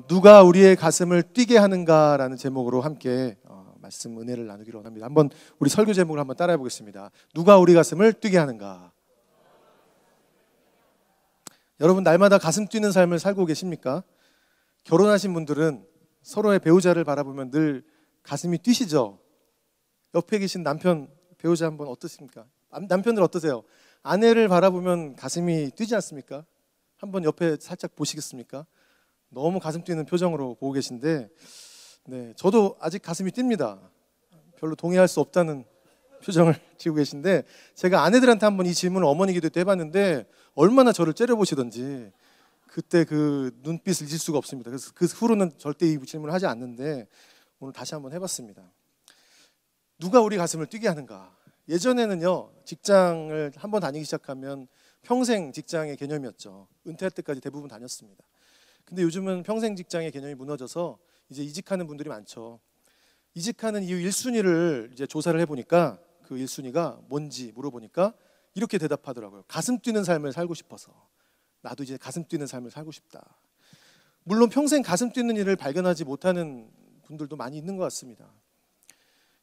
누가 우리의 가슴을 뛰게 하는가라는 제목으로 함께 말씀 은혜를 나누기로 합니다. 한번 우리 설교 제목을 한번 따라해 보겠습니다. 누가 우리 가슴을 뛰게 하는가. 여러분 날마다 가슴 뛰는 삶을 살고 계십니까? 결혼하신 분들은 서로의 배우자를 바라보면 늘 가슴이 뛰시죠? 옆에 계신 남편, 배우자 한번 어떠십니까? 남편들 어떠세요? 아내를 바라보면 가슴이 뛰지 않습니까? 한번 옆에 살짝 보시겠습니까? 너무 가슴 뛰는 표정으로 보고 계신데, 네, 저도 아직 가슴이 뜁니다. 별로 동의할 수 없다는 표정을 지고 계신데, 제가 아내들한테 한번 이 질문을 어머니 기도 때 해봤는데 얼마나 저를 째려보시던지 그때 그 눈빛을 잊을 수가 없습니다. 그래서 그 후로는 절대 이 질문을 하지 않는데 오늘 다시 한번 해봤습니다. 누가 우리 가슴을 뛰게 하는가? 예전에는요, 직장을 한번 다니기 시작하면 평생 직장의 개념이었죠. 은퇴할 때까지 대부분 다녔습니다. 근데 요즘은 평생 직장의 개념이 무너져서 이제 이직하는 분들이 많죠. 이직하는 이유 1순위를 이제 조사를 해보니까 그 1순위가 뭔지 물어보니까 이렇게 대답하더라고요. 가슴 뛰는 삶을 살고 싶어서. 나도 이제 가슴 뛰는 삶을 살고 싶다. 물론 평생 가슴 뛰는 일을 발견하지 못하는 분들도 많이 있는 것 같습니다.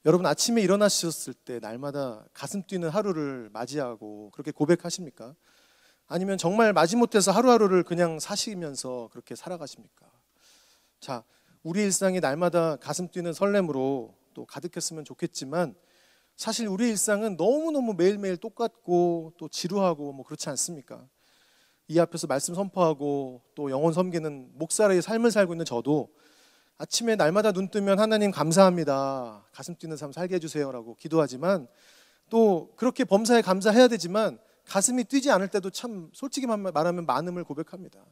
여러분 아침에 일어나셨을 때 날마다 가슴 뛰는 하루를 맞이하고 그렇게 고백하십니까? 아니면 정말 마지못해서 하루하루를 그냥 사시면서 그렇게 살아가십니까? 자, 우리 일상이 날마다 가슴 뛰는 설렘으로 또 가득했으면 좋겠지만 사실 우리 일상은 너무너무 매일매일 똑같고 또 지루하고 뭐 그렇지 않습니까? 이 앞에서 말씀 선포하고 또 영혼 섬기는 목사의 삶을 살고 있는 저도 아침에 날마다 눈 뜨면 하나님 감사합니다. 가슴 뛰는 삶 살게 해주세요라고 기도하지만 또 그렇게 범사에 감사해야 되지만 가슴이 뛰지 않을 때도 참 솔직히 말하면 많음을 고백합니다.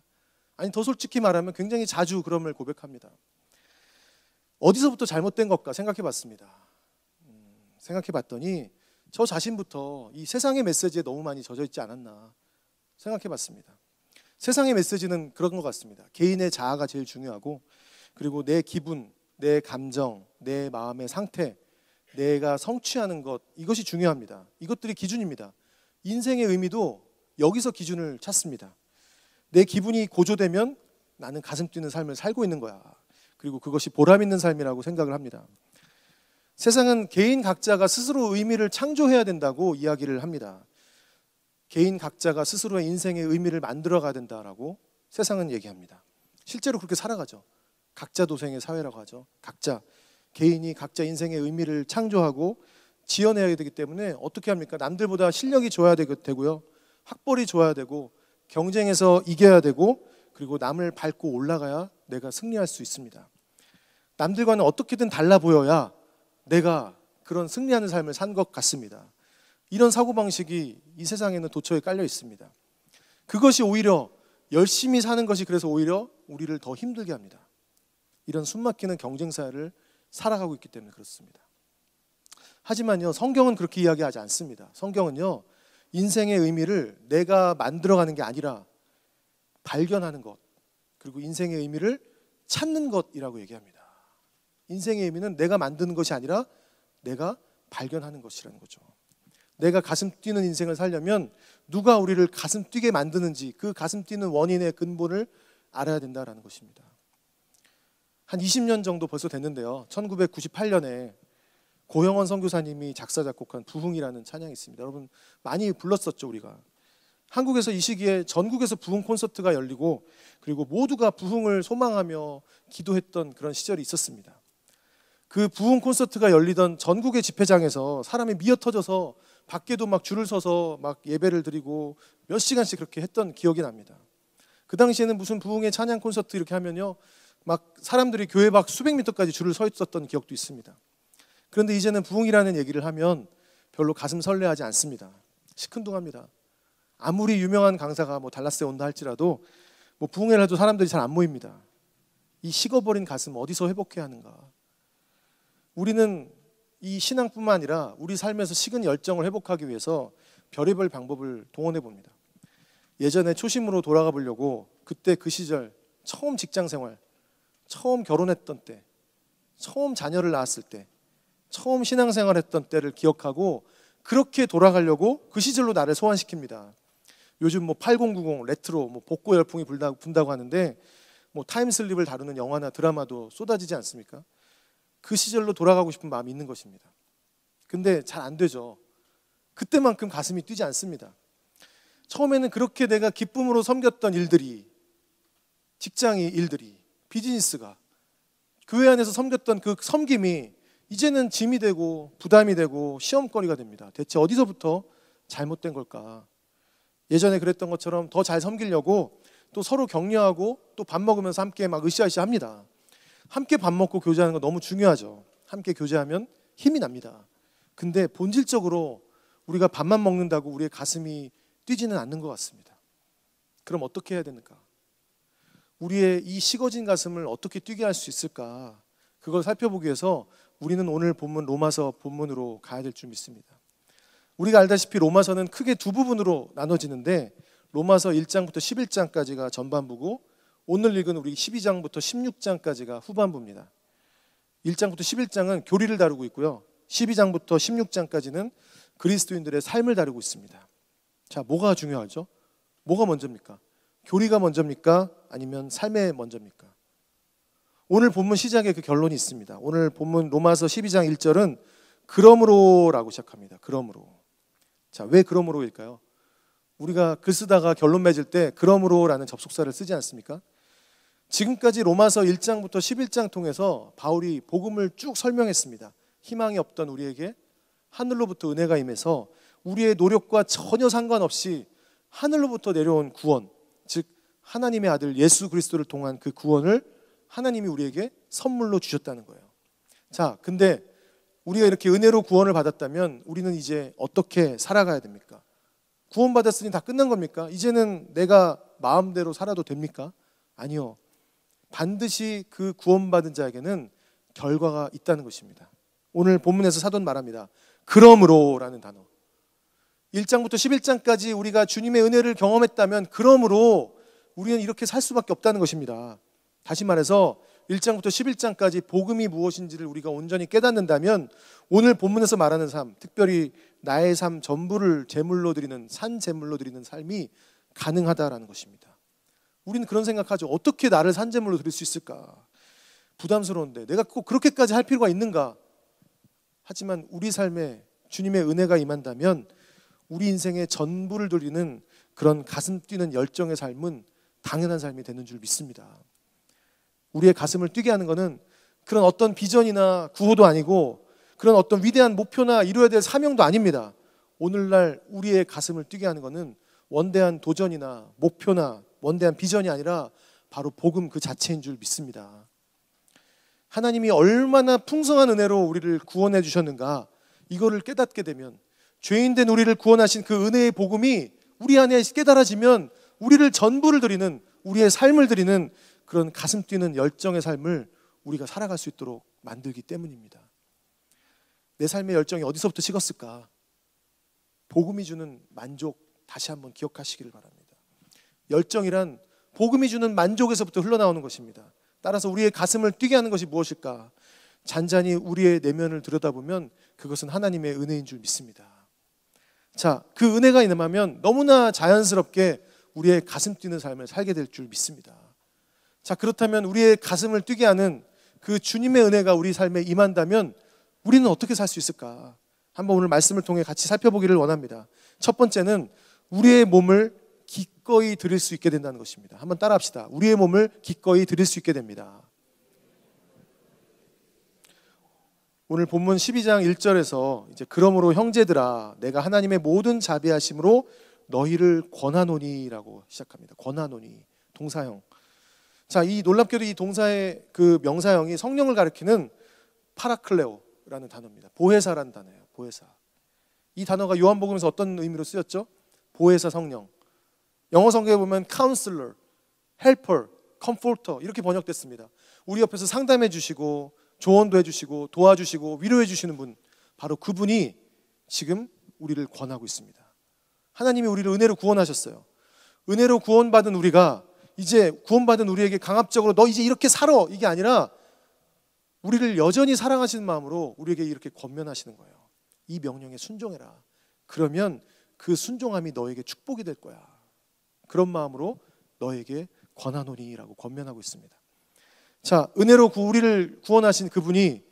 아니 더 솔직히 말하면 굉장히 자주 그럼을 고백합니다. 어디서부터 잘못된 것까 생각해 봤습니다. 생각해 봤더니 저 자신부터 이 세상의 메시지에 너무 많이 젖어 있지 않았나 생각해 봤습니다. 세상의 메시지는 그런 것 같습니다. 개인의 자아가 제일 중요하고 그리고 내 기분, 내 감정, 내 마음의 상태, 내가 성취하는 것 이것이 중요합니다. 이것들이 기준입니다. 인생의 의미도 여기서 기준을 찾습니다. 내 기분이 고조되면 나는 가슴 뛰는 삶을 살고 있는 거야. 그리고 그것이 보람 있는 삶이라고 생각을 합니다. 세상은 개인 각자가 스스로 의미를 창조해야 된다고 이야기를 합니다. 개인 각자가 스스로의 인생의 의미를 만들어가야 된다라고 세상은 얘기합니다. 실제로 그렇게 살아가죠. 각자 도생의 사회라고 하죠. 각자, 개인이 각자 인생의 의미를 창조하고 지어내야 되기 때문에 어떻게 합니까? 남들보다 실력이 좋아야 되고요. 학벌이 좋아야 되고 경쟁에서 이겨야 되고 그리고 남을 밟고 올라가야 내가 승리할 수 있습니다. 남들과는 어떻게든 달라 보여야 내가 그런 승리하는 삶을 산 것 같습니다. 이런 사고방식이 이 세상에는 도처에 깔려 있습니다. 그것이 오히려 열심히 사는 것이 그래서 오히려 우리를 더 힘들게 합니다. 이런 숨막히는 경쟁사를 살아가고 있기 때문에 그렇습니다. 하지만요, 성경은 그렇게 이야기하지 않습니다. 성경은요, 인생의 의미를 내가 만들어가는 게 아니라 발견하는 것, 그리고 인생의 의미를 찾는 것이라고 얘기합니다. 인생의 의미는 내가 만드는 것이 아니라 내가 발견하는 것이라는 거죠. 내가 가슴 뛰는 인생을 살려면 누가 우리를 가슴 뛰게 만드는지 그 가슴 뛰는 원인의 근본을 알아야 된다는 것입니다. 한 20년 정도 벌써 됐는데요. 1998년에 고영원 선교사님이 작사 작곡한 부흥이라는 찬양이 있습니다. 여러분 많이 불렀었죠 우리가. 한국에서 이 시기에 전국에서 부흥 콘서트가 열리고 그리고 모두가 부흥을 소망하며 기도했던 그런 시절이 있었습니다. 그 부흥 콘서트가 열리던 전국의 집회장에서 사람이 미어터져서 밖에도 막 줄을 서서 막 예배를 드리고 몇 시간씩 그렇게 했던 기억이 납니다. 그 당시에는 무슨 부흥의 찬양 콘서트 이렇게 하면요, 막 사람들이 교회 밖 수백 미터까지 줄을 서 있었던 기억도 있습니다. 그런데 이제는 부흥이라는 얘기를 하면 별로 가슴 설레하지 않습니다. 시큰둥합니다. 아무리 유명한 강사가 뭐 달라스에 온다 할지라도 뭐 부흥회를 해도 사람들이 잘 안 모입니다. 이 식어버린 가슴 어디서 회복해야 하는가? 우리는 이 신앙뿐만 아니라 우리 삶에서 식은 열정을 회복하기 위해서 별의별 방법을 동원해 봅니다. 예전에 초심으로 돌아가 보려고 그때 그 시절 처음 직장 생활, 처음 결혼했던 때, 처음 자녀를 낳았을 때, 처음 신앙생활 했던 때를 기억하고 그렇게 돌아가려고 그 시절로 나를 소환시킵니다. 요즘 뭐 8090 레트로 뭐 복고 열풍이 분다고 하는데 뭐 타임슬립을 다루는 영화나 드라마도 쏟아지지 않습니까? 그 시절로 돌아가고 싶은 마음이 있는 것입니다. 근데 잘 안 되죠. 그때만큼 가슴이 뛰지 않습니다. 처음에는 그렇게 내가 기쁨으로 섬겼던 일들이, 직장의 일들이, 비즈니스가, 교회 안에서 섬겼던 그 섬김이 이제는 짐이 되고 부담이 되고 시험거리가 됩니다. 대체 어디서부터 잘못된 걸까? 예전에 그랬던 것처럼 더 잘 섬기려고 또 서로 격려하고 또 밥 먹으면서 함께 막 으쌰으쌰 합니다. 함께 밥 먹고 교제하는 거 너무 중요하죠. 함께 교제하면 힘이 납니다. 근데 본질적으로 우리가 밥만 먹는다고 우리의 가슴이 뛰지는 않는 것 같습니다. 그럼 어떻게 해야 되는가? 우리의 이 식어진 가슴을 어떻게 뛰게 할 수 있을까? 그걸 살펴보기 위해서 우리는 오늘 본문 로마서 본문으로 가야 될 줄 믿습니다. 우리가 알다시피 로마서는 크게 두 부분으로 나눠지는데 로마서 1장부터 11장까지가 전반부고 오늘 읽은 우리 12장부터 16장까지가 후반부입니다. 1장부터 11장은 교리를 다루고 있고요. 12장부터 16장까지는 그리스도인들의 삶을 다루고 있습니다. 자, 뭐가 중요하죠? 뭐가 먼저입니까? 교리가 먼저입니까? 아니면 삶이 먼저입니까? 오늘 본문 시작에 그 결론이 있습니다. 오늘 본문 로마서 12장 1절은 그러므로라고 시작합니다. 그러므로. 자, 왜 그러므로일까요? 우리가 글 쓰다가 결론 맺을 때 그러므로라는 접속사를 쓰지 않습니까? 지금까지 로마서 1장부터 11장 통해서 바울이 복음을 쭉 설명했습니다. 희망이 없던 우리에게 하늘로부터 은혜가 임해서 우리의 노력과 전혀 상관없이 하늘로부터 내려온 구원, 즉 하나님의 아들 예수 그리스도를 통한 그 구원을 하나님이 우리에게 선물로 주셨다는 거예요. 자, 근데 우리가 이렇게 은혜로 구원을 받았다면 우리는 이제 어떻게 살아가야 됩니까? 구원받았으니 다 끝난 겁니까? 이제는 내가 마음대로 살아도 됩니까? 아니요. 반드시 그 구원받은 자에게는 결과가 있다는 것입니다. 오늘 본문에서 사도는 말합니다. 그러므로라는 단어. 1장부터 11장까지 우리가 주님의 은혜를 경험했다면 그러므로 우리는 이렇게 살 수밖에 없다는 것입니다. 다시 말해서 1장부터 11장까지 복음이 무엇인지를 우리가 온전히 깨닫는다면 오늘 본문에서 말하는 삶, 특별히 나의 삶 전부를 제물로 드리는 산 제물로 드리는 삶이 가능하다라는 것입니다. 우리는 그런 생각하죠. 어떻게 나를 산 제물로 드릴 수 있을까? 부담스러운데 내가 꼭 그렇게까지 할 필요가 있는가? 하지만 우리 삶에 주님의 은혜가 임한다면 우리 인생의 전부를 드리는 그런 가슴 뛰는 열정의 삶은 당연한 삶이 되는 줄 믿습니다. 우리의 가슴을 뛰게 하는 것은 그런 어떤 비전이나 구호도 아니고 그런 어떤 위대한 목표나 이루어야 될 사명도 아닙니다. 오늘날 우리의 가슴을 뛰게 하는 것은 원대한 도전이나 목표나 원대한 비전이 아니라 바로 복음 그 자체인 줄 믿습니다. 하나님이 얼마나 풍성한 은혜로 우리를 구원해 주셨는가, 이거를 깨닫게 되면, 죄인된 우리를 구원하신 그 은혜의 복음이 우리 안에 깨달아지면 우리를 전부를 드리는, 우리의 삶을 드리는 그런 가슴 뛰는 열정의 삶을 우리가 살아갈 수 있도록 만들기 때문입니다. 내 삶의 열정이 어디서부터 식었을까? 복음이 주는 만족, 다시 한번 기억하시기를 바랍니다. 열정이란 복음이 주는 만족에서부터 흘러나오는 것입니다. 따라서 우리의 가슴을 뛰게 하는 것이 무엇일까? 잔잔히 우리의 내면을 들여다보면 그것은 하나님의 은혜인 줄 믿습니다. 자, 그 은혜가 임하면 너무나 자연스럽게 우리의 가슴 뛰는 삶을 살게 될 줄 믿습니다. 자, 그렇다면 우리의 가슴을 뛰게 하는 그 주님의 은혜가 우리 삶에 임한다면 우리는 어떻게 살 수 있을까? 한번 오늘 말씀을 통해 같이 살펴보기를 원합니다. 첫 번째는 우리의 몸을 기꺼이 드릴 수 있게 된다는 것입니다. 한번 따라합시다. 우리의 몸을 기꺼이 드릴 수 있게 됩니다. 오늘 본문 12장 1절에서 이제 그러므로 형제들아 내가 하나님의 모든 자비하심으로 너희를 권하노니라고 시작합니다. 권하노니, 동사형. 자, 이 놀랍게도 이 동사의 그 명사형이 성령을 가리키는 파라클레오라는 단어입니다. 보혜사라는 단어예요. 보혜사. 이 단어가 요한복음에서 어떤 의미로 쓰였죠? 보혜사 성령. 영어 성경에 보면 counselor, helper, comforter 이렇게 번역됐습니다. 우리 옆에서 상담해 주시고 조언도 해주시고 도와주시고 위로해 주시는 분, 바로 그분이 지금 우리를 권하고 있습니다. 하나님이 우리를 은혜로 구원하셨어요. 은혜로 구원받은 우리가 이제 구원받은 우리에게 강압적으로 너 이제 이렇게 살아, 이게 아니라 우리를 여전히 사랑하시는 마음으로 우리에게 이렇게 권면하시는 거예요. 이 명령에 순종해라. 그러면 그 순종함이 너에게 축복이 될 거야. 그런 마음으로 너에게 권하노니라고 권면하고 있습니다. 자, 은혜로 우리를 구원하신 그분이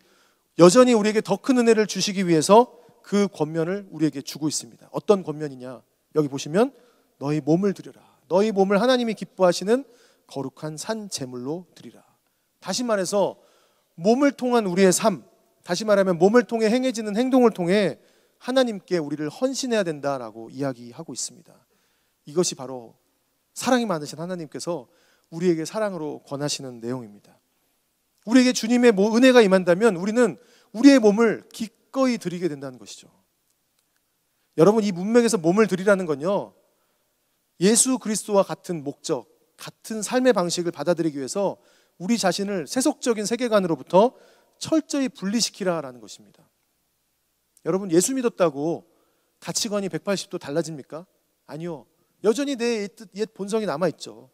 여전히 우리에게 더 큰 은혜를 주시기 위해서 그 권면을 우리에게 주고 있습니다. 어떤 권면이냐? 여기 보시면 너희 몸을 드려라. 너희 몸을 하나님이 기뻐하시는 거룩한 산 제물로 드리라. 다시 말해서 몸을 통한 우리의 삶, 다시 말하면 몸을 통해 행해지는 행동을 통해 하나님께 우리를 헌신해야 된다라고 이야기하고 있습니다. 이것이 바로 사랑이 많으신 하나님께서 우리에게 사랑으로 권하시는 내용입니다. 우리에게 주님의 은혜가 임한다면 우리는 우리의 몸을 기꺼이 드리게 된다는 것이죠. 여러분, 이 문맥에서 몸을 드리라는 건요, 예수 그리스도와 같은 목적, 같은 삶의 방식을 받아들이기 위해서 우리 자신을 세속적인 세계관으로부터 철저히 분리시키라라는 것입니다. 여러분, 예수 믿었다고 가치관이 180도 달라집니까? 아니요. 여전히 내 옛 본성이 남아있죠.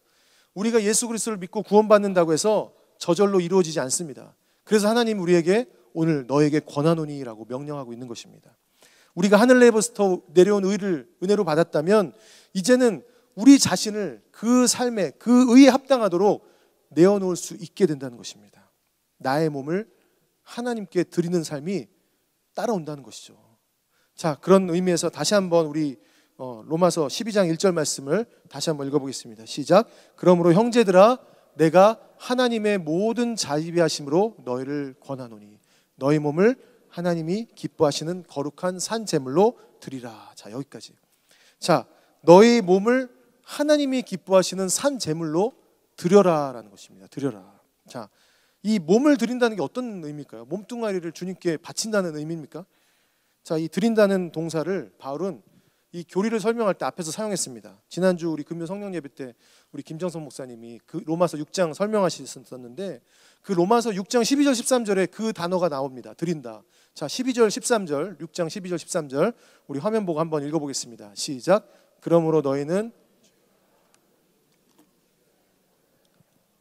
우리가 예수 그리스도를 믿고 구원받는다고 해서 저절로 이루어지지 않습니다. 그래서 하나님 우리에게 오늘 너에게 권하노니라고 명령하고 있는 것입니다. 우리가 하늘로부터 내려온 은혜로 받았다면 이제는 우리 자신을 그 삶에, 그 의에 합당하도록 내어놓을 수 있게 된다는 것입니다. 나의 몸을 하나님께 드리는 삶이 따라온다는 것이죠. 자, 그런 의미에서 다시 한번 우리 로마서 12장 1절 말씀을 다시 한번 읽어보겠습니다. 시작. 그러므로 형제들아, 내가 하나님의 모든 자비하심으로 너희를 권하노니 너희 몸을 하나님이 기뻐하시는 거룩한 산 제물로 드리라. 자, 여기까지. 자, 너희 몸을 하나님이 기뻐하시는 산 제물로 드려라라는 것입니다. 드려라. 자, 이 몸을 드린다는 게 어떤 의미일까요? 몸뚱아리를 주님께 바친다는 의미입니까? 자, 이 드린다는 동사를 바울은 이 교리를 설명할 때 앞에서 사용했습니다. 지난주 우리 금요 성령 예배 때 우리 김정선 목사님이 그 로마서 6장 설명하셨었는데 그 로마서 6장 12절 13절에 그 단어가 나옵니다. 드린다. 자, 12절 13절, 6장 12절 13절 우리 화면 보고 한번 읽어보겠습니다. 시작. 그러므로 너희는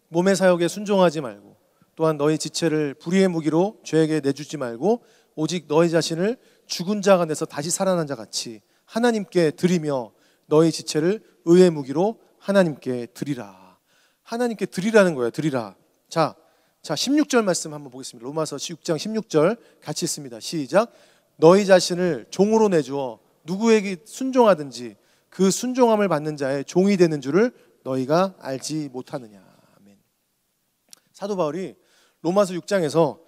몸의 사역에 순종하지 말고 또한 너희 지체를 불의의 무기로 죄에게 내주지 말고 오직 너희 자신을 죽은 자 안에서 다시 살아난 자 같이 하나님께 드리며 너희 지체를 의의 무기로 하나님께 드리라. 하나님께 드리라는 거예요. 드리라. 자, 16절 말씀 한번 보겠습니다. 로마서 6장 16절 같이 읽습니다. 시작. 너희 자신을 종으로 내주어 누구에게 순종하든지 그 순종함을 받는 자의 종이 되는 줄을 너희가 알지 못하느냐. 아멘. 사도 바울이 로마서 6장에서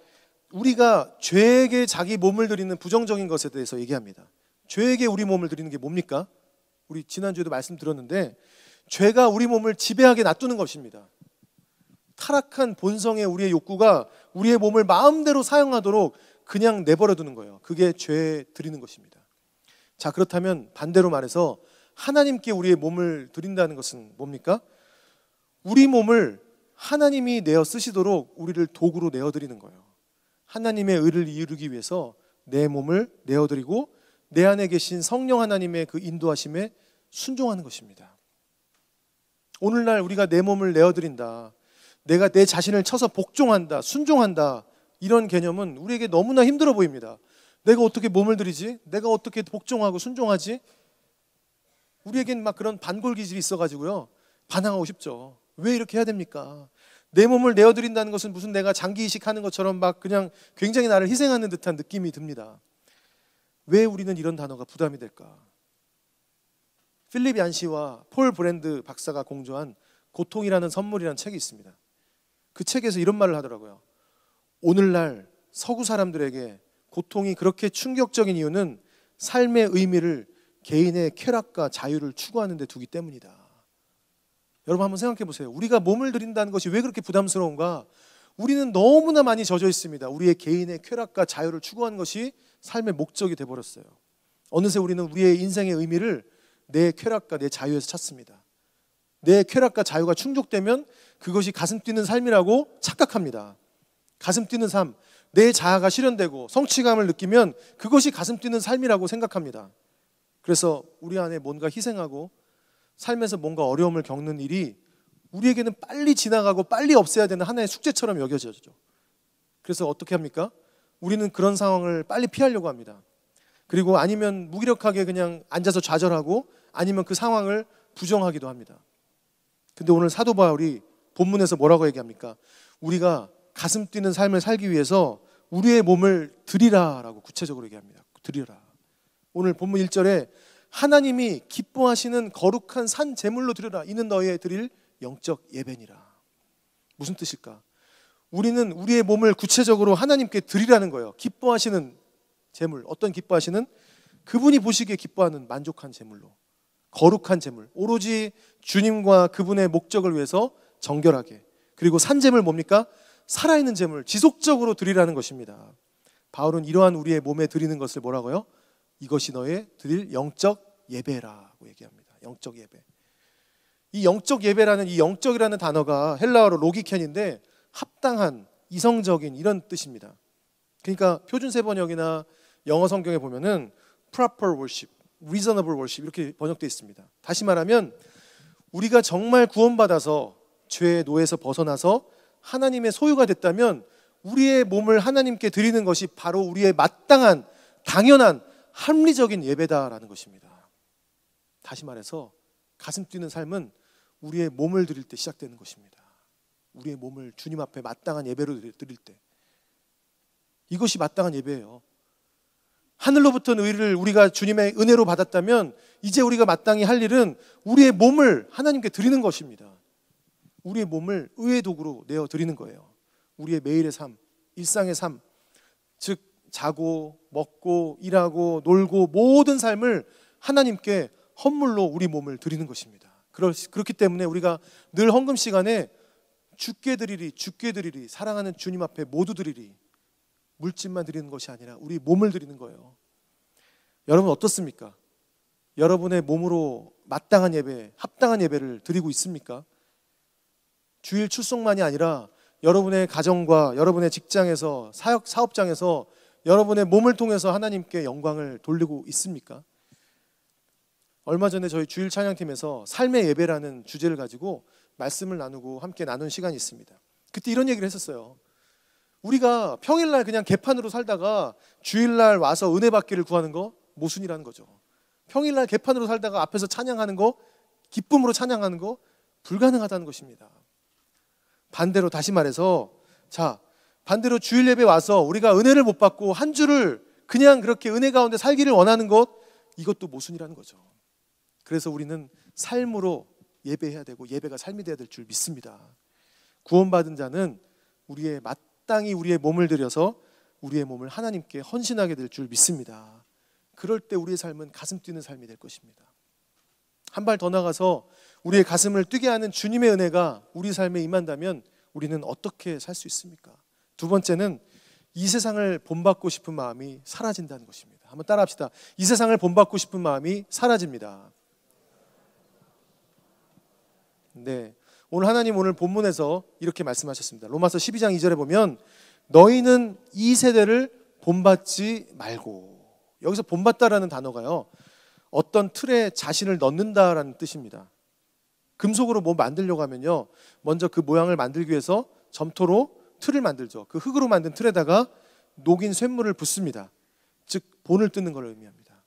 우리가 죄에게 자기 몸을 드리는 부정적인 것에 대해서 얘기합니다. 죄에게 우리 몸을 드리는 게 뭡니까? 우리 지난주에도 말씀드렸는데 죄가 우리 몸을 지배하게 놔두는 것입니다. 타락한 본성의 우리의 욕구가 우리의 몸을 마음대로 사용하도록 그냥 내버려 두는 거예요. 그게 죄에 드리는 것입니다. 자, 그렇다면 반대로 말해서 하나님께 우리의 몸을 드린다는 것은 뭡니까? 우리 몸을 하나님이 내어 쓰시도록 우리를 도구로 내어드리는 거예요. 하나님의 의를 이루기 위해서 내 몸을 내어드리고 내 안에 계신 성령 하나님의 그 인도하심에 순종하는 것입니다. 오늘날 우리가 내 몸을 내어드린다, 내가 내 자신을 쳐서 복종한다, 순종한다, 이런 개념은 우리에게 너무나 힘들어 보입니다. 내가 어떻게 몸을 드리지? 내가 어떻게 복종하고 순종하지? 우리에겐 막 그런 반골 기질이 있어가지고요, 반항하고 싶죠. 왜 이렇게 해야 됩니까? 내 몸을 내어드린다는 것은 무슨 내가 장기 이식하는 것처럼 막 그냥 굉장히 나를 희생하는 듯한 느낌이 듭니다. 왜 우리는 이런 단어가 부담이 될까? 필립 얀시와 폴 브랜드 박사가 공저한 고통이라는 선물이라는 책이 있습니다. 그 책에서 이런 말을 하더라고요. 오늘날 서구 사람들에게 고통이 그렇게 충격적인 이유는 삶의 의미를 개인의 쾌락과 자유를 추구하는 데 두기 때문이다. 여러분 한번 생각해 보세요. 우리가 몸을 드린다는 것이 왜 그렇게 부담스러운가? 우리는 너무나 많이 젖어 있습니다. 우리의 개인의 쾌락과 자유를 추구하는 것이 삶의 목적이 되어버렸어요. 어느새 우리는 우리의 인생의 의미를 내 쾌락과 내 자유에서 찾습니다. 내 쾌락과 자유가 충족되면 그것이 가슴 뛰는 삶이라고 착각합니다. 가슴 뛰는 삶, 내 자아가 실현되고 성취감을 느끼면 그것이 가슴 뛰는 삶이라고 생각합니다. 그래서 우리 안에 뭔가 희생하고 삶에서 뭔가 어려움을 겪는 일이 우리에게는 빨리 지나가고 빨리 없애야 되는 하나의 숙제처럼 여겨져죠. 그래서 어떻게 합니까? 우리는 그런 상황을 빨리 피하려고 합니다. 그리고 아니면 무기력하게 그냥 앉아서 좌절하고 아니면 그 상황을 부정하기도 합니다. 근데 오늘 사도 바울이 본문에서 뭐라고 얘기합니까? 우리가 가슴 뛰는 삶을 살기 위해서 우리의 몸을 드리라라고 구체적으로 얘기합니다. 드리라. 오늘 본문 1절에 하나님이 기뻐하시는 거룩한 산 제물로 드리라. 이는 너희의 드릴 영적 예배니라. 무슨 뜻일까? 우리는 우리의 몸을 구체적으로 하나님께 드리라는 거예요. 기뻐하시는 제물. 어떤 기뻐하시는? 그분이 보시기에 기뻐하는 만족한 제물로. 거룩한 제물. 오로지 주님과 그분의 목적을 위해서 정결하게. 그리고 산 제물 뭡니까? 살아있는 제물. 지속적으로 드리라는 것입니다. 바울은 이러한 우리의 몸에 드리는 것을 뭐라고요? 이것이 너의 드릴 영적 예배라고 얘기합니다. 영적 예배. 이 영적 예배라는 이 영적이라는 단어가 헬라어로 로기켄인데 합당한, 이성적인 이런 뜻입니다. 그러니까 표준세 번역이나 영어 성경에 보면은 proper worship, reasonable worship 이렇게 번역되어 있습니다. 다시 말하면 우리가 정말 구원받아서 죄의 노예에서 벗어나서 하나님의 소유가 됐다면 우리의 몸을 하나님께 드리는 것이 바로 우리의 마땅한, 당연한, 합리적인 예배다라는 것입니다. 다시 말해서 가슴 뛰는 삶은 우리의 몸을 드릴 때 시작되는 것입니다. 우리의 몸을 주님 앞에 마땅한 예배로 드릴 때, 이것이 마땅한 예배예요. 하늘로부터 의를 우리가 주님의 은혜로 받았다면 이제 우리가 마땅히 할 일은 우리의 몸을 하나님께 드리는 것입니다. 우리의 몸을 의의 도구로 내어 드리는 거예요. 우리의 매일의 삶, 일상의 삶, 즉 자고 먹고 일하고 놀고 모든 삶을 하나님께 헌물로 우리 몸을 드리는 것입니다. 그렇기 때문에 우리가 늘 헌금 시간에 주께 드리리 사랑하는 주님 앞에 모두 드리리, 물질만 드리는 것이 아니라 우리 몸을 드리는 거예요. 여러분 어떻습니까? 여러분의 몸으로 마땅한 예배, 합당한 예배를 드리고 있습니까? 주일 출석만이 아니라 여러분의 가정과 여러분의 직장에서, 사업장에서 여러분의 몸을 통해서 하나님께 영광을 돌리고 있습니까? 얼마 전에 저희 주일 찬양팀에서 삶의 예배라는 주제를 가지고 말씀을 나누고 함께 나눈 시간이 있습니다. 그때 이런 얘기를 했었어요. 우리가 평일날 그냥 개판으로 살다가 주일날 와서 은혜 받기를 구하는 거 모순이라는 거죠. 평일날 개판으로 살다가 앞에서 찬양하는 거, 기쁨으로 찬양하는 거 불가능하다는 것입니다. 반대로 다시 말해서, 반대로 주일 예배 와서 우리가 은혜를 못 받고 한 주를 그냥 그렇게 은혜 가운데 살기를 원하는 것, 이것도 모순이라는 거죠. 그래서 우리는 삶으로 예배해야 되고 예배가 삶이 되어야 될 줄 믿습니다. 구원받은 자는 마땅히 우리의 몸을 들여서 우리의 몸을 하나님께 헌신하게 될 줄 믿습니다. 그럴 때 우리의 삶은 가슴 뛰는 삶이 될 것입니다. 한 발 더 나가서 우리의 가슴을 뛰게 하는 주님의 은혜가 우리 삶에 임한다면 우리는 어떻게 살 수 있습니까? 두 번째는 이 세상을 본받고 싶은 마음이 사라진다는 것입니다. 한번 따라합시다. 이 세상을 본받고 싶은 마음이 사라집니다. 네, 오늘 본문에서 이렇게 말씀하셨습니다. 로마서 12장 2절에 보면 너희는 이 세대를 본받지 말고, 여기서 본받다라는 단어가요, 어떤 틀에 자신을 넣는다라는 뜻입니다. 금속으로 뭐 만들려고 하면요, 먼저 그 모양을 만들기 위해서 점토로 틀을 만들죠. 그 흙으로 만든 틀에다가 녹인 쇳물을 붓습니다. 즉 본을 뜯는 걸 의미합니다.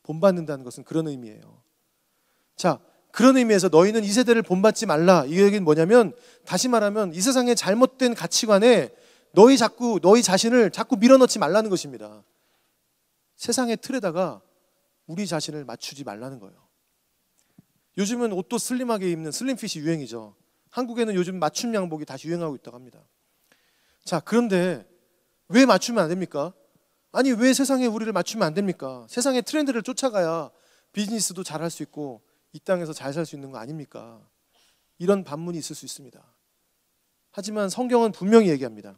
본받는다는 것은 그런 의미예요. 그런 의미에서 너희는 이 세대를 본받지 말라, 이 얘기는 뭐냐면, 다시 말하면 이 세상의 잘못된 가치관에 너희 자신을 자꾸 밀어넣지 말라는 것입니다. 세상의 틀에다가 우리 자신을 맞추지 말라는 거예요. 요즘은 옷도 슬림하게 입는 슬림핏이 유행이죠. 한국에는 요즘 맞춤 양복이 다시 유행하고 있다고 합니다. 그런데 왜 맞추면 안 됩니까? 아니, 왜 세상에 우리를 맞추면 안 됩니까? 세상의 트렌드를 쫓아가야 비즈니스도 잘할 수 있고 이 땅에서 잘 살 수 있는 거 아닙니까? 이런 반문이 있을 수 있습니다. 하지만 성경은 분명히 얘기합니다.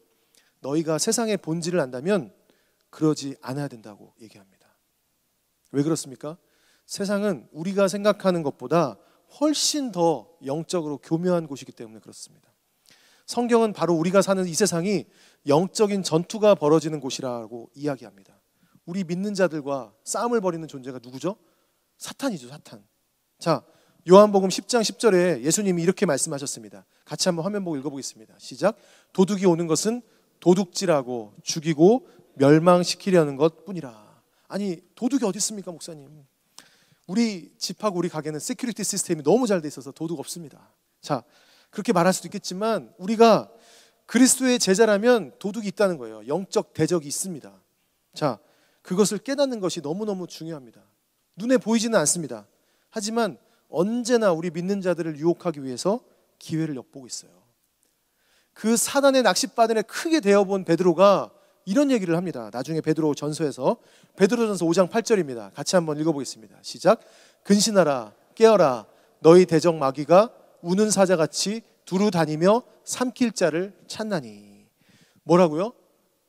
너희가 세상의 본질을 안다면 그러지 않아야 된다고 얘기합니다. 왜 그렇습니까? 세상은 우리가 생각하는 것보다 훨씬 더 영적으로 교묘한 곳이기 때문에 그렇습니다. 성경은 바로 우리가 사는 이 세상이 영적인 전투가 벌어지는 곳이라고 이야기합니다. 우리 믿는 자들과 싸움을 벌이는 존재가 누구죠? 사탄이죠, 사탄. 요한복음 10장 10절에 예수님이 이렇게 말씀하셨습니다. 같이 한번 화면 보고 읽어보겠습니다. 시작. 도둑이 오는 것은 도둑질하고 죽이고 멸망시키려는 것뿐이라. 아니, 도둑이 어디 있습니까, 목사님? 우리 집하고 우리 가게는 시큐리티 시스템이 너무 잘 돼 있어서 도둑 없습니다. 자, 그렇게 말할 수도 있겠지만 우리가 그리스도의 제자라면 도둑이 있다는 거예요. 영적 대적이 있습니다. 자, 그것을 깨닫는 것이 너무너무 중요합니다. 눈에 보이지는 않습니다. 하지만 언제나 우리 믿는 자들을 유혹하기 위해서 기회를 엿보고 있어요. 그 사단의 낚싯바늘에 크게 대어본 베드로가 이런 얘기를 합니다. 나중에 베드로 전서에서, 베드로전서 5장 8절입니다. 같이 한번 읽어보겠습니다. 시작. 근신하라, 깨어라, 너희 대적 마귀가 우는 사자같이 두루 다니며 삼킬 자를 찾나니. 뭐라고요?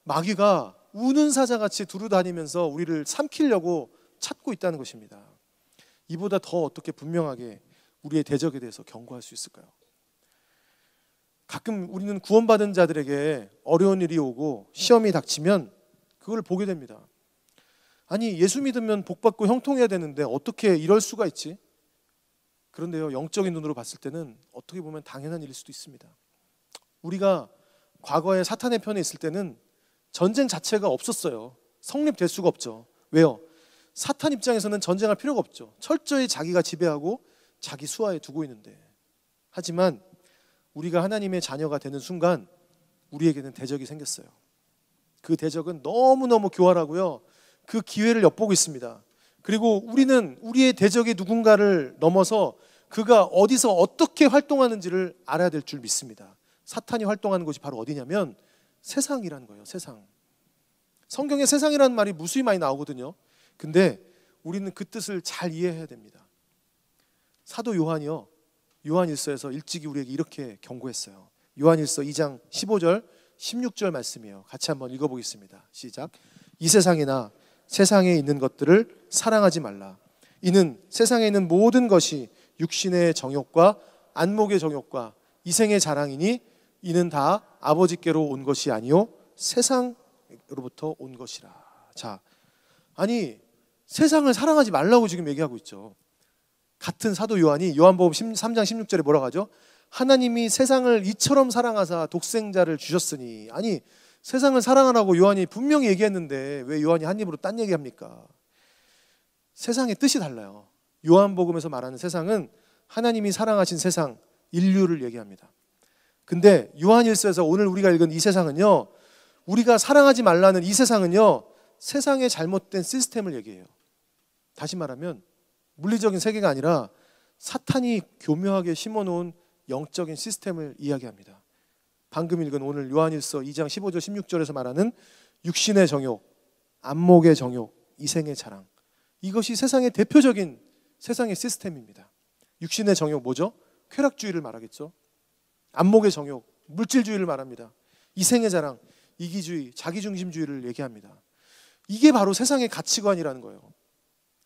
마귀가 우는 사자같이 두루 다니면서 우리를 삼키려고 찾고 있다는 것입니다. 이보다 더 어떻게 분명하게 우리의 대적에 대해서 경고할 수 있을까요? 가끔 우리는 구원받은 자들에게 어려운 일이 오고 시험이 닥치면 그걸 보게 됩니다. 아니, 예수 믿으면 복받고 형통해야 되는데 어떻게 이럴 수가 있지? 그런데요, 영적인 눈으로 봤을 때는 어떻게 보면 당연한 일일 수도 있습니다. 우리가 과거에 사탄의 편에 있을 때는 전쟁 자체가 없었어요. 성립될 수가 없죠. 왜요? 사탄 입장에서는 전쟁할 필요가 없죠. 철저히 자기가 지배하고 자기 수하에 두고 있는데. 하지만 우리가 하나님의 자녀가 되는 순간 우리에게는 대적이 생겼어요. 그 대적은 너무너무 교활하고요, 그 기회를 엿보고 있습니다. 그리고 우리는 우리의 대적이 누군가를 넘어서 그가 어디서 어떻게 활동하는지를 알아야 될 줄 믿습니다. 사탄이 활동하는 곳이 바로 어디냐면 세상이라는 거예요. 세상. 성경에 세상이라는 말이 무수히 많이 나오거든요. 근데 우리는 그 뜻을 잘 이해해야 됩니다. 사도 요한이요, 요한일서에서 일찍이 우리에게 이렇게 경고했어요. 요한일서 2장 15절 16절 말씀이에요. 같이 한번 읽어보겠습니다. 시작. 이 세상이나 세상에 있는 것들을 사랑하지 말라. 이는 세상에 있는 모든 것이 육신의 정욕과 안목의 정욕과 이생의 자랑이니 이는 다 아버지께로 온 것이 아니요 세상으로부터 온 것이라. 자, 아니 세상을 사랑하지 말라고 지금 얘기하고 있죠. 같은 사도 요한이 요한복음 3장 16절에 뭐라고 하죠? 하나님이 세상을 이처럼 사랑하사 독생자를 주셨으니. 아니, 세상을 사랑하라고 요한이 분명히 얘기했는데 왜 요한이 한 입으로 딴 얘기합니까? 세상의 뜻이 달라요. 요한복음에서 말하는 세상은 하나님이 사랑하신 세상, 인류를 얘기합니다. 근데 요한일서에서 오늘 우리가 읽은 이 세상은요, 우리가 사랑하지 말라는 이 세상은요, 세상의 잘못된 시스템을 얘기해요. 다시 말하면 물리적인 세계가 아니라 사탄이 교묘하게 심어놓은 영적인 시스템을 이야기합니다. 방금 읽은 오늘 요한일서 2장 15절 16절에서 말하는 육신의 정욕, 안목의 정욕, 이생의 자랑, 이것이 세상의 대표적인 세상의 시스템입니다. 육신의 정욕 뭐죠? 쾌락주의를 말하겠죠. 안목의 정욕, 물질주의를 말합니다. 이생의 자랑, 이기주의, 자기중심주의를 얘기합니다. 이게 바로 세상의 가치관이라는 거예요.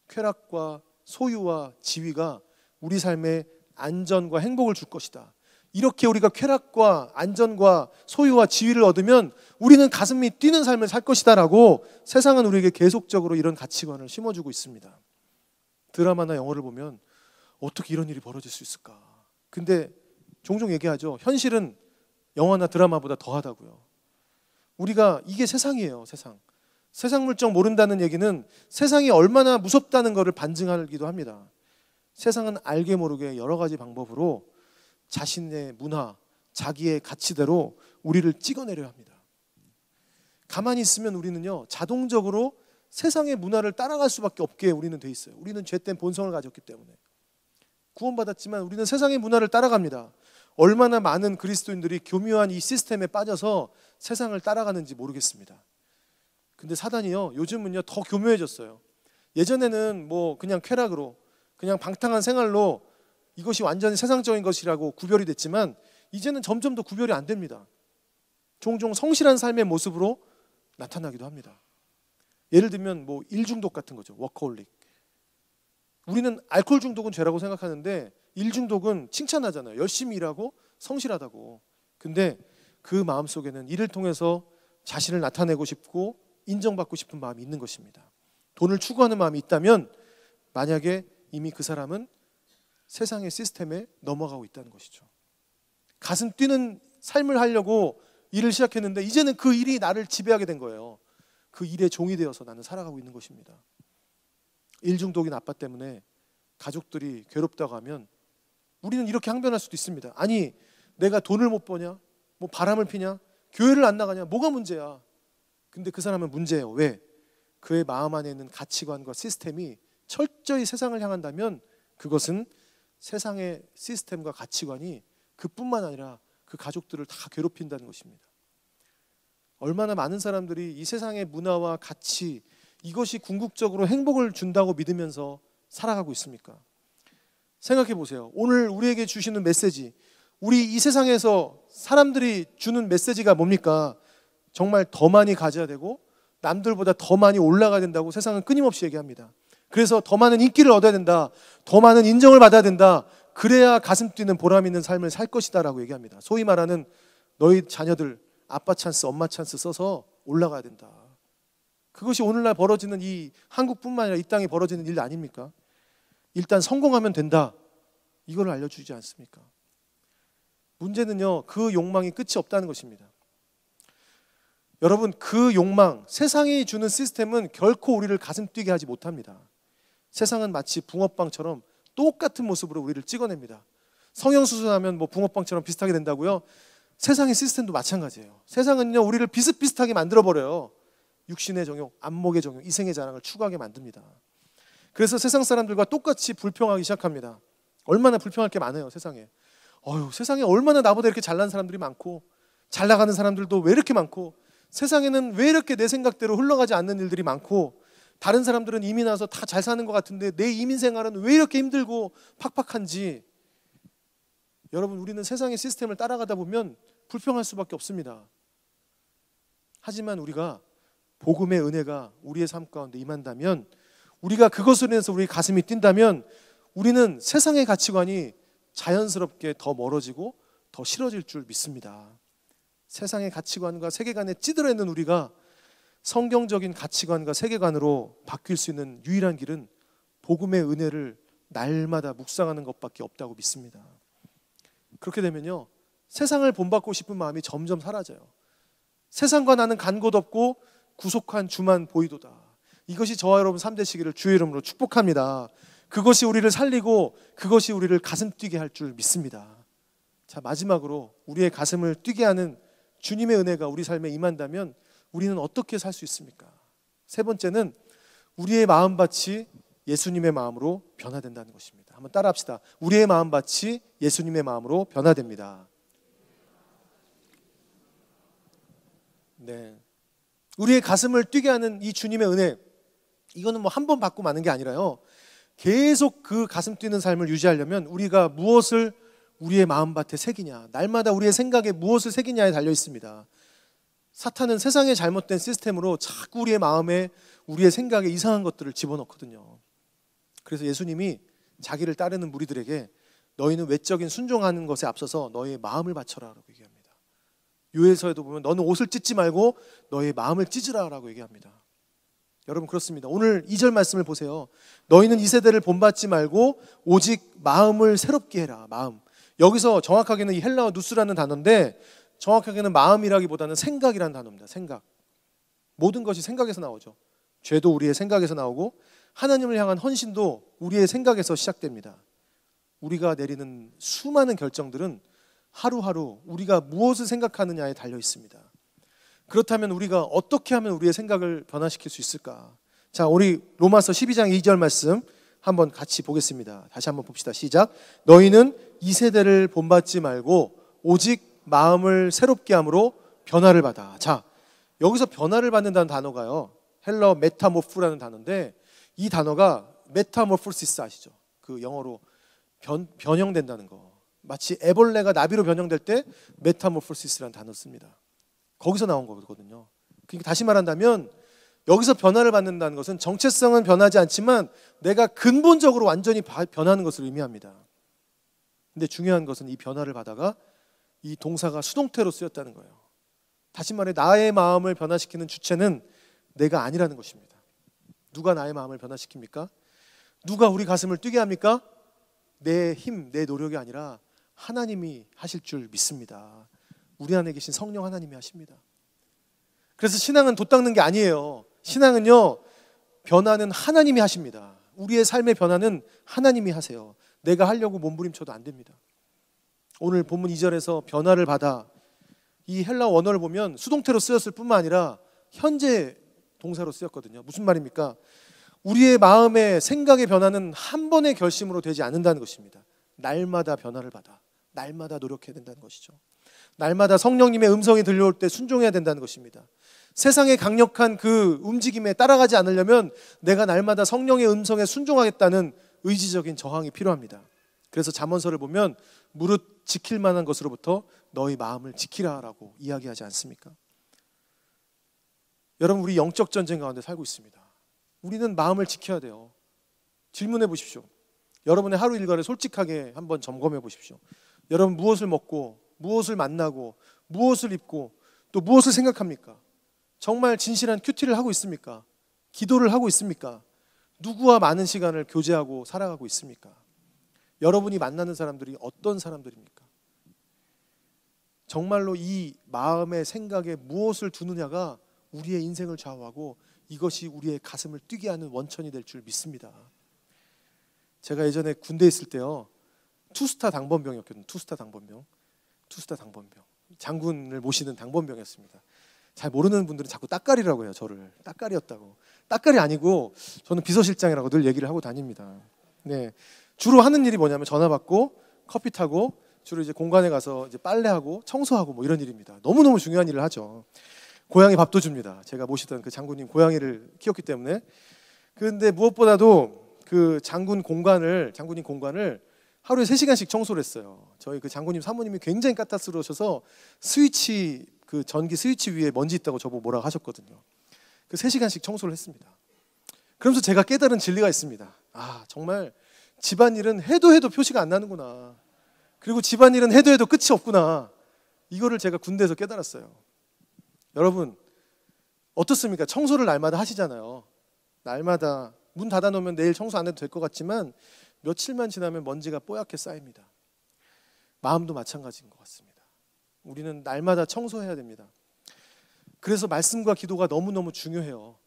쾌락과 소유와 지위가 우리 삶에 안전과 행복을 줄 것이다. 이렇게 우리가 쾌락과 안전과 소유와 지위를 얻으면 우리는 가슴이 뛰는 삶을 살 것이다 라고 세상은 우리에게 계속적으로 이런 가치관을 심어주고 있습니다. 드라마나 영화를 보면 어떻게 이런 일이 벌어질 수 있을까? 근데 종종 얘기하죠. 현실은 영화나 드라마보다 더하다고요. 우리가 이게 세상이에요. 세상. 세상 물정 모른다는 얘기는 세상이 얼마나 무섭다는 것을 반증하기도 합니다. 세상은 알게 모르게 여러 가지 방법으로 자신의 문화, 자기의 가치대로 우리를 찍어내려 합니다. 가만히 있으면 우리는요, 자동적으로 세상의 문화를 따라갈 수밖에 없게 우리는 돼 있어요. 우리는 죄된 본성을 가졌기 때문에. 구원받았지만 우리는 세상의 문화를 따라갑니다. 얼마나 많은 그리스도인들이 교묘한 이 시스템에 빠져서 세상을 따라가는지 모르겠습니다. 근데 사단이요, 요즘은요 더 교묘해졌어요. 예전에는 뭐 그냥 쾌락으로, 그냥 방탕한 생활로 이것이 완전히 세상적인 것이라고 구별이 됐지만 이제는 점점 더 구별이 안 됩니다. 종종 성실한 삶의 모습으로 나타나기도 합니다. 예를 들면 뭐 일 중독 같은 거죠. 워커홀릭. 우리는 알코올 중독은 죄라고 생각하는데 일 중독은 칭찬하잖아요. 열심히 일하고 성실하다고. 근데 그 마음속에는 일을 통해서 자신을 나타내고 싶고 인정받고 싶은 마음이 있는 것입니다. 돈을 추구하는 마음이 있다면 만약에 이미 그 사람은 세상의 시스템에 넘어가고 있다는 것이죠. 가슴 뛰는 삶을 하려고 일을 시작했는데 이제는 그 일이 나를 지배하게 된 거예요. 그 일의 종이 되어서 나는 살아가고 있는 것입니다. 일 중독인 아빠 때문에 가족들이 괴롭다고 하면 우리는 이렇게 항변할 수도 있습니다. 아니, 내가 돈을 못 버냐? 뭐 바람을 피냐? 교회를 안 나가냐? 뭐가 문제야? 근데 그 사람은 문제예요. 왜? 그의 마음 안에 있는 가치관과 시스템이 철저히 세상을 향한다면 그것은 세상의 시스템과 가치관이 그뿐만 아니라 그 가족들을 다 괴롭힌다는 것입니다. 얼마나 많은 사람들이 이 세상의 문화와 가치, 이것이 궁극적으로 행복을 준다고 믿으면서 살아가고 있습니까? 생각해 보세요. 오늘 우리에게 주시는 메시지, 우리 이 세상에서 사람들이 주는 메시지가 뭡니까? 정말 더 많이 가져야 되고 남들보다 더 많이 올라가야 된다고 세상은 끊임없이 얘기합니다. 그래서 더 많은 인기를 얻어야 된다, 더 많은 인정을 받아야 된다, 그래야 가슴 뛰는 보람 있는 삶을 살 것이다 라고 얘기합니다. 소위 말하는 너희 자녀들 아빠 찬스, 엄마 찬스 써서 올라가야 된다. 그것이 오늘날 벌어지는 이 한국뿐만 아니라 이 땅에 벌어지는 일 아닙니까? 일단 성공하면 된다, 이걸 알려주지 않습니까? 문제는요, 그 욕망이 끝이 없다는 것입니다. 여러분, 그 욕망, 세상이 주는 시스템은 결코 우리를 가슴 뛰게 하지 못합니다. 세상은 마치 붕어빵처럼 똑같은 모습으로 우리를 찍어냅니다. 성형수술하면 뭐 붕어빵처럼 비슷하게 된다고요? 세상의 시스템도 마찬가지예요. 세상은요, 우리를 비슷비슷하게 만들어버려요. 육신의 정욕, 안목의 정욕, 이생의 자랑을 추구하게 만듭니다. 그래서 세상 사람들과 똑같이 불평하기 시작합니다. 얼마나 불평할 게 많아요, 세상에. 세상에 얼마나 나보다 이렇게 잘난 사람들이 많고, 잘 나가는 사람들도 왜 이렇게 많고, 세상에는 왜 이렇게 내 생각대로 흘러가지 않는 일들이 많고, 다른 사람들은 이미 나서 다 잘 사는 것 같은데 내 이민 생활은 왜 이렇게 힘들고 팍팍한지. 여러분, 우리는 세상의 시스템을 따라가다 보면 불평할 수밖에 없습니다. 하지만 우리가 복음의 은혜가 우리의 삶 가운데 임한다면, 우리가 그것으로 인해서 우리 가슴이 뛴다면, 우리는 세상의 가치관이 자연스럽게 더 멀어지고 더 싫어질 줄 믿습니다. 세상의 가치관과 세계관에 찌들어 있는 우리가 성경적인 가치관과 세계관으로 바뀔 수 있는 유일한 길은 복음의 은혜를 날마다 묵상하는 것밖에 없다고 믿습니다. 그렇게 되면요, 세상을 본받고 싶은 마음이 점점 사라져요. 세상과 나는 간 곳 없고 구속한 주만 보이도다. 이것이 저와 여러분 3대 시기를 주의 이름으로 축복합니다. 그것이 우리를 살리고 그것이 우리를 가슴 뛰게 할 줄 믿습니다. 자, 마지막으로 우리의 가슴을 뛰게 하는 주님의 은혜가 우리 삶에 임한다면 우리는 어떻게 살 수 있습니까? 세 번째는 우리의 마음밭이 예수님의 마음으로 변화된다는 것입니다. 한번 따라합시다. 우리의 마음밭이 예수님의 마음으로 변화됩니다. 네, 우리의 가슴을 뛰게 하는 이 주님의 은혜, 이거는 뭐 한 번 받고 마는 게 아니라요, 계속 그 가슴 뛰는 삶을 유지하려면 우리가 무엇을 우리의 마음밭에 새기냐, 날마다 우리의 생각에 무엇을 새기냐에 달려 있습니다. 사탄은 세상의 잘못된 시스템으로 자꾸 우리의 마음에, 우리의 생각에 이상한 것들을 집어넣거든요. 그래서 예수님이 자기를 따르는 무리들에게 너희는 외적인 순종하는 것에 앞서서 너희의 마음을 바쳐라 라고 얘기합니다. 요에서에도 보면 너는 옷을 찢지 말고 너희의 마음을 찢으라 라고 얘기합니다. 여러분, 그렇습니다. 오늘 2절 말씀을 보세요. 너희는 이 세대를 본받지 말고 오직 마음을 새롭게 해라. 마음. 여기서 정확하게는 이 헬라어 누스라는 단어인데, 정확하게는 마음이라기보다는 생각이라는 단어입니다. 생각. 모든 것이 생각에서 나오죠. 죄도 우리의 생각에서 나오고 하나님을 향한 헌신도 우리의 생각에서 시작됩니다. 우리가 내리는 수많은 결정들은 하루하루 우리가 무엇을 생각하느냐에 달려 있습니다. 그렇다면 우리가 어떻게 하면 우리의 생각을 변화시킬 수 있을까? 자, 우리 로마서 12장 2절 말씀 한번 같이 보겠습니다. 다시 한번 봅시다. 시작. 너희는 이 세대를 본받지 말고 오직 마음을 새롭게 함으로 변화를 받아. 자, 여기서 변화를 받는다는 단어가요, 헬러 메타모프라는 단어인데, 이 단어가 메타모포시스 아시죠? 그 영어로 변형된다는 거. 마치 애벌레가 나비로 변형될 때 메타모포시스라는 단어 씁니다. 거기서 나온 거거든요. 그러니까 다시 말한다면 여기서 변화를 받는다는 것은 정체성은 변하지 않지만 내가 근본적으로 완전히 변하는 것을 의미합니다. 근데 중요한 것은 이 변화를 받아가 이 동사가 수동태로 쓰였다는 거예요. 다시 말해 나의 마음을 변화시키는 주체는 내가 아니라는 것입니다. 누가 나의 마음을 변화시킵니까? 누가 우리 가슴을 뛰게 합니까? 내 힘, 내 노력이 아니라 하나님이 하실 줄 믿습니다. 우리 안에 계신 성령 하나님이 하십니다. 그래서 신앙은 돛닦는 게 아니에요. 신앙은요, 변화는 하나님이 하십니다. 우리의 삶의 변화는 하나님이 하세요. 내가 하려고 몸부림쳐도 안 됩니다. 오늘 본문 2절에서 변화를 받아, 이 헬라어 원어를 보면 수동태로 쓰였을 뿐만 아니라 현재 동사로 쓰였거든요. 무슨 말입니까? 우리의 마음의 생각의 변화는 한 번의 결심으로 되지 않는다는 것입니다. 날마다 변화를 받아, 날마다 노력해야 된다는 것이죠. 날마다 성령님의 음성이 들려올 때 순종해야 된다는 것입니다. 세상의 강력한 그 움직임에 따라가지 않으려면 내가 날마다 성령의 음성에 순종하겠다는 의지적인 저항이 필요합니다. 그래서 잠언서를 보면 무릇 지킬 만한 것으로부터 너희 마음을 지키라라고 이야기하지 않습니까? 여러분, 우리 영적 전쟁 가운데 살고 있습니다. 우리는 마음을 지켜야 돼요. 질문해 보십시오. 여러분의 하루 일과를 솔직하게 한번 점검해 보십시오. 여러분, 무엇을 먹고, 무엇을 만나고, 무엇을 입고, 또 무엇을 생각합니까? 정말 진실한 큐티를 하고 있습니까? 기도를 하고 있습니까? 누구와 많은 시간을 교제하고 살아가고 있습니까? 여러분이 만나는 사람들이 어떤 사람들입니까? 정말로 이 마음의 생각에 무엇을 두느냐가 우리의 인생을 좌우하고 이것이 우리의 가슴을 뛰게 하는 원천이 될 줄 믿습니다. 제가 예전에 군대에 있을 때요, 투스타 당번병이었거든요. 투스타 당번병. 장군을 모시는 당번병이었습니다. 잘 모르는 분들은 자꾸 따까리라고 해요. 저를 따까리였다고. 따까리 아니고 저는 비서실장이라고 늘 얘기를 하고 다닙니다. 네, 주로 하는 일이 뭐냐면 전화 받고 커피 타고 주로 이제 공간에 가서 이제 빨래하고 청소하고 뭐 이런 일입니다. 너무너무 중요한 일을 하죠. 고양이 밥도 줍니다. 제가 모시던 그 장군님 고양이를 키웠기 때문에. 그런데 무엇보다도 그 장군님 공간을 하루에 3시간씩 청소를 했어요. 저희 그 장군님 사모님이 굉장히 까탈스러우셔서 스위치, 그 전기 스위치 위에 먼지 있다고 저보고 뭐라고 하셨거든요. 그 3시간씩 청소를 했습니다. 그러면서 제가 깨달은 진리가 있습니다. 아, 정말 집안일은 해도 표시가 안 나는구나. 그리고 집안일은 해도 끝이 없구나. 이거를 제가 군대에서 깨달았어요. 여러분, 어떻습니까? 청소를 날마다 하시잖아요. 날마다 문 닫아놓으면 내일 청소 안 해도 될 것 같지만 며칠만 지나면 먼지가 뽀얗게 쌓입니다. 마음도 마찬가지인 것 같습니다. 우리는 날마다 청소해야 됩니다. 그래서 말씀과 기도가 너무너무 중요해요.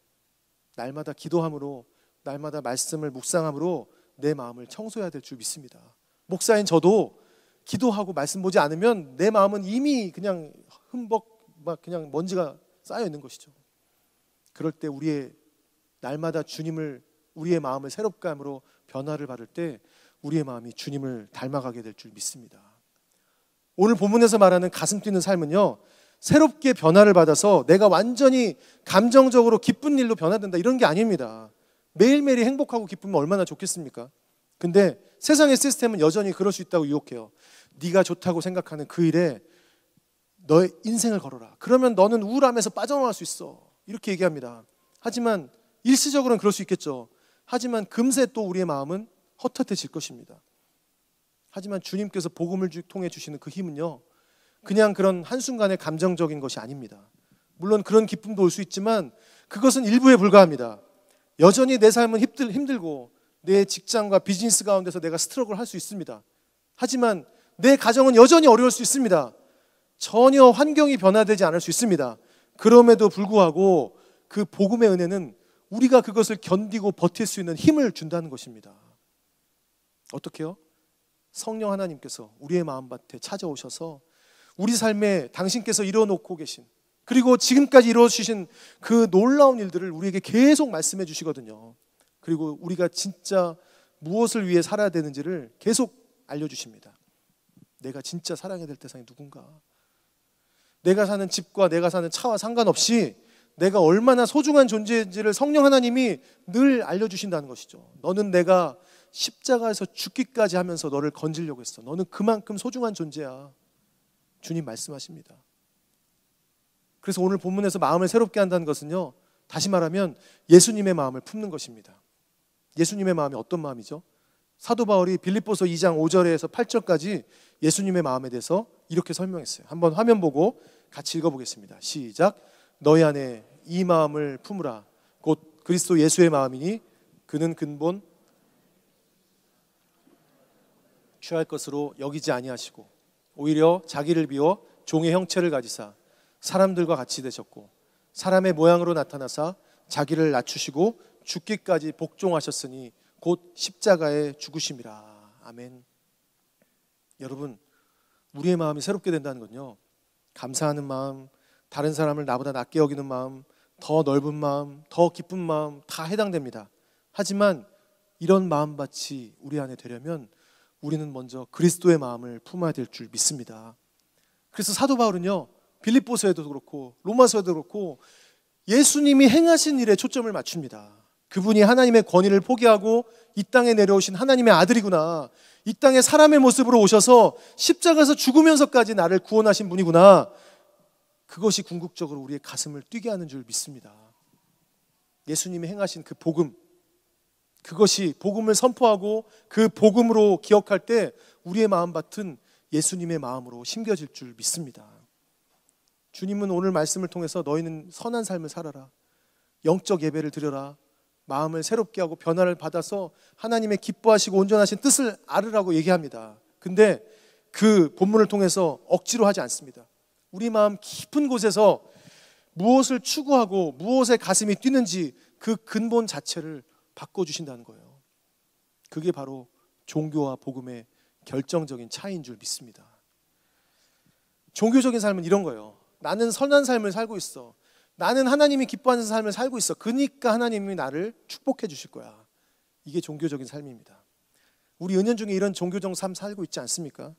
날마다 기도함으로, 날마다 말씀을 묵상함으로 내 마음을 청소해야 될 줄 믿습니다. 목사인 저도 기도하고 말씀 보지 않으면 내 마음은 이미 그냥 막 그냥 먼지가 쌓여 있는 것이죠. 그럴 때 우리의 날마다 주님을, 우리의 마음을 새롭게 함으로 변화를 받을 때 우리의 마음이 주님을 닮아가게 될 줄 믿습니다. 오늘 본문에서 말하는 가슴 뛰는 삶은요, 새롭게 변화를 받아서 내가 완전히 감정적으로 기쁜 일로 변화된다 이런 게 아닙니다. 매일매일이 행복하고 기쁘면 얼마나 좋겠습니까? 근데 세상의 시스템은 여전히 그럴 수 있다고 유혹해요. 네가 좋다고 생각하는 그 일에 너의 인생을 걸어라. 그러면 너는 우울함에서 빠져나갈 수 있어. 이렇게 얘기합니다. 하지만 일시적으로는 그럴 수 있겠죠. 하지만 금세 또 우리의 마음은 헛헛해질 것입니다. 하지만 주님께서 복음을 통해 주시는 그 힘은요, 그냥 그런 한순간의 감정적인 것이 아닙니다. 물론 그런 기쁨도 올 수 있지만 그것은 일부에 불과합니다. 여전히 내 삶은 힘들고 내 직장과 비즈니스 가운데서 내가 스트러글을 할 수 있습니다. 하지만 내 가정은 여전히 어려울 수 있습니다. 전혀 환경이 변화되지 않을 수 있습니다. 그럼에도 불구하고 그 복음의 은혜는 우리가 그것을 견디고 버틸 수 있는 힘을 준다는 것입니다. 어떻게요? 성령 하나님께서 우리의 마음밭에 찾아오셔서 우리 삶에 당신께서 이뤄놓고 계신, 그리고 지금까지 이루어주신 그 놀라운 일들을 우리에게 계속 말씀해 주시거든요. 그리고 우리가 진짜 무엇을 위해 살아야 되는지를 계속 알려주십니다. 내가 진짜 사랑해야 될 대상이 누군가, 내가 사는 집과 내가 사는 차와 상관없이 내가 얼마나 소중한 존재인지를 성령 하나님이 늘 알려주신다는 것이죠. 너는 내가 십자가에서 죽기까지 하면서 너를 건지려고 했어. 너는 그만큼 소중한 존재야. 주님 말씀하십니다. 그래서 오늘 본문에서 마음을 새롭게 한다는 것은요, 다시 말하면 예수님의 마음을 품는 것입니다. 예수님의 마음이 어떤 마음이죠? 사도 바울이 빌립보서 2장 5절에서 8절까지 예수님의 마음에 대해서 이렇게 설명했어요. 한번 화면 보고 같이 읽어보겠습니다. 시작. 너희 안에 이 마음을 품으라. 곧 그리스도 예수의 마음이니 그는 근본 취할 것으로 여기지 아니하시고 오히려 자기를 비워 종의 형체를 가지사 사람들과 같이 되셨고 사람의 모양으로 나타나사 자기를 낮추시고 죽기까지 복종하셨으니 곧 십자가에 죽으심이라. 아멘. 여러분, 우리의 마음이 새롭게 된다는 건요, 감사하는 마음, 다른 사람을 나보다 낮게 여기는 마음, 더 넓은 마음, 더 기쁜 마음 다 해당됩니다. 하지만 이런 마음밭이 우리 안에 되려면 우리는 먼저 그리스도의 마음을 품어야 될 줄 믿습니다. 그래서 사도 바울은요, 빌립보서에도 그렇고 로마서에도 그렇고 예수님이 행하신 일에 초점을 맞춥니다. 그분이 하나님의 권위를 포기하고 이 땅에 내려오신 하나님의 아들이구나, 이 땅에 사람의 모습으로 오셔서 십자가에서 죽으면서까지 나를 구원하신 분이구나, 그것이 궁극적으로 우리의 가슴을 뛰게 하는 줄 믿습니다. 예수님이 행하신 그 복음, 그것이 복음을 선포하고 그 복음으로 기억할 때 우리의 마음밭은 예수님의 마음으로 심겨질 줄 믿습니다. 주님은 오늘 말씀을 통해서 너희는 선한 삶을 살아라, 영적 예배를 드려라, 마음을 새롭게 하고 변화를 받아서 하나님의 기뻐하시고 온전하신 뜻을 알으라고 얘기합니다. 근데 그 본문을 통해서 억지로 하지 않습니다. 우리 마음 깊은 곳에서 무엇을 추구하고 무엇에 가슴이 뛰는지 그 근본 자체를 바꿔주신다는 거예요. 그게 바로 종교와 복음의 결정적인 차이인 줄 믿습니다. 종교적인 삶은 이런 거예요. 나는 선한 삶을 살고 있어, 나는 하나님이 기뻐하는 삶을 살고 있어, 그러니까 하나님이 나를 축복해 주실 거야. 이게 종교적인 삶입니다. 우리 은연중에 이런 종교적 삶 살고 있지 않습니까?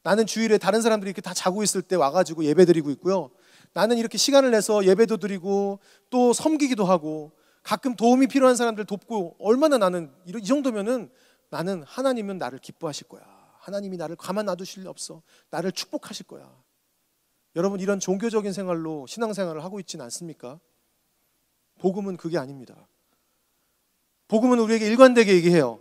나는 주일에 다른 사람들이 이렇게 다 자고 있을 때 와가지고 예배 드리고 있고요, 나는 이렇게 시간을 내서 예배도 드리고 또 섬기기도 하고 가끔 도움이 필요한 사람들 돕고, 얼마나 나는 이 정도면은 나는 하나님은 나를 기뻐하실 거야, 하나님이 나를 가만 놔두실 리 없어, 나를 축복하실 거야. 여러분, 이런 종교적인 생활로 신앙생활을 하고 있지는 않습니까? 복음은 그게 아닙니다. 복음은 우리에게 일관되게 얘기해요.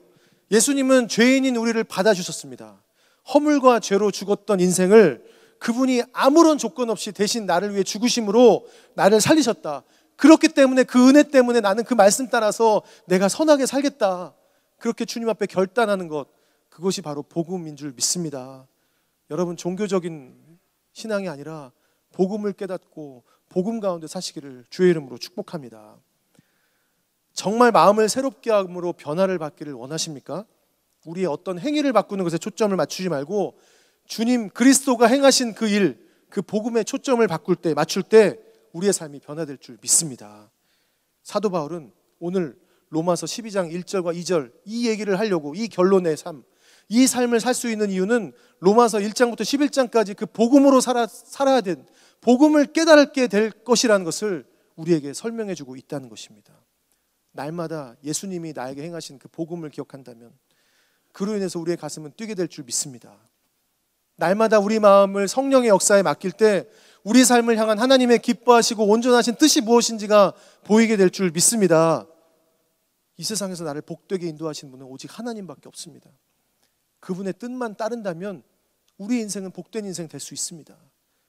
예수님은 죄인인 우리를 받아주셨습니다. 허물과 죄로 죽었던 인생을 그분이 아무런 조건 없이 대신 나를 위해 죽으심으로 나를 살리셨다. 그렇기 때문에 그 은혜 때문에 나는 그 말씀 따라서 내가 선하게 살겠다, 그렇게 주님 앞에 결단하는 것, 그것이 바로 복음인 줄 믿습니다. 여러분, 종교적인 신앙이 아니라 복음을 깨닫고 복음 가운데 사시기를 주의 이름으로 축복합니다. 정말 마음을 새롭게 함으로 변화를 받기를 원하십니까? 우리의 어떤 행위를 바꾸는 것에 초점을 맞추지 말고 주님 그리스도가 행하신 그 일, 그 복음에 초점을 맞출 때 우리의 삶이 변화될 줄 믿습니다. 사도 바울은 오늘 로마서 12장 1절과 2절 이 얘기를 하려고, 이 결론의 삶, 이 삶을 살 수 있는 이유는 로마서 1장부터 11장까지 그 복음으로 살아야 된, 복음을 깨달게 될 것이라는 것을 우리에게 설명해 주고 있다는 것입니다. 날마다 예수님이 나에게 행하신 그 복음을 기억한다면 그로 인해서 우리의 가슴은 뛰게 될 줄 믿습니다. 날마다 우리 마음을 성령의 역사에 맡길 때 우리 삶을 향한 하나님의 기뻐하시고 온전하신 뜻이 무엇인지가 보이게 될 줄 믿습니다. 이 세상에서 나를 복되게 인도하시는 분은 오직 하나님밖에 없습니다. 그분의 뜻만 따른다면 우리 인생은 복된 인생 될 수 있습니다.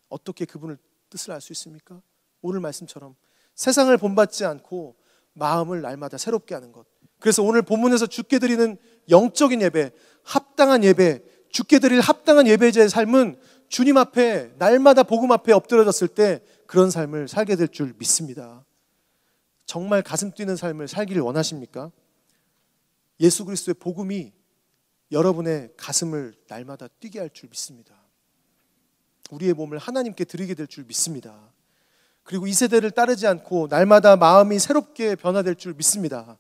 어떻게 그분을 뜻을 알 수 있습니까? 오늘 말씀처럼 세상을 본받지 않고 마음을 날마다 새롭게 하는 것. 그래서 오늘 본문에서 주께 드리는 영적인 예배, 합당한 예배, 주께 드릴 합당한 예배자의 삶은 주님 앞에 날마다 복음 앞에 엎드려졌을 때 그런 삶을 살게 될 줄 믿습니다. 정말 가슴 뛰는 삶을 살기를 원하십니까? 예수 그리스도의 복음이 여러분의 가슴을 날마다 뛰게 할 줄 믿습니다. 우리의 몸을 하나님께 드리게 될 줄 믿습니다. 그리고 이 세대를 따르지 않고 날마다 마음이 새롭게 변화될 줄 믿습니다.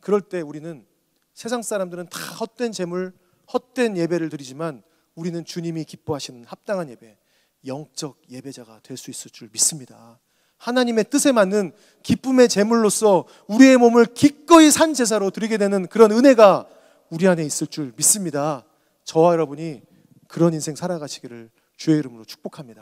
그럴 때 우리는, 세상 사람들은 다 헛된 재물, 헛된 예배를 드리지만 우리는 주님이 기뻐하시는 합당한 예배, 영적 예배자가 될 수 있을 줄 믿습니다. 하나님의 뜻에 맞는 기쁨의 제물로서 우리의 몸을 기꺼이 산 제사로 드리게 되는 그런 은혜가 우리 안에 있을 줄 믿습니다. 저와 여러분이 그런 인생 살아가시기를 주의 이름으로 축복합니다.